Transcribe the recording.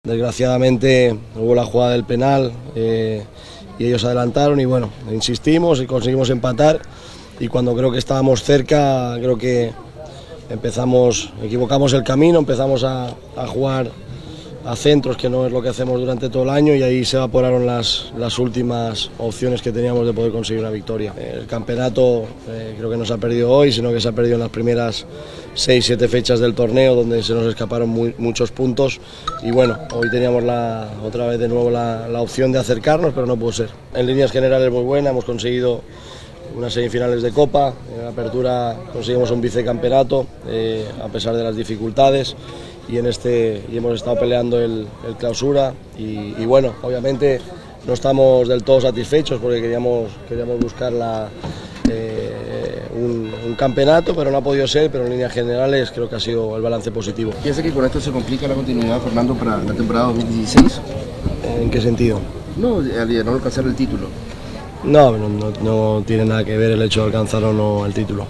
desgraciadamente hubo la jugada del penal y ellos adelantaron y bueno, insistimos y conseguimos empatar, y cuando creo que estábamos cerca, creo que equivocamos el camino, empezamos a jugar a centros, que no es lo que hacemos durante todo el año, y ahí se evaporaron las últimas opciones que teníamos de poder conseguir una victoria. El campeonato creo que no se ha perdido hoy, sino que se ha perdido en las primeras 6-7 fechas del torneo, donde se nos escaparon muchos puntos, y bueno, hoy teníamos otra vez de nuevo la opción de acercarnos, pero no pudo ser. En líneas generales muy buena, hemos conseguido unas semifinales de Copa, en la apertura conseguimos un vicecampeonato a pesar de las dificultades, y hemos estado peleando el clausura, y bueno, obviamente no estamos del todo satisfechos porque queríamos buscar un campeonato, pero no ha podido ser, pero en líneas generales creo que ha sido el balance positivo. ¿Piensa que con esto se complica la continuidad, Fernando, para la temporada 2016? ¿En qué sentido? No, al no alcanzar el título. No tiene nada que ver el hecho de alcanzar o no el título.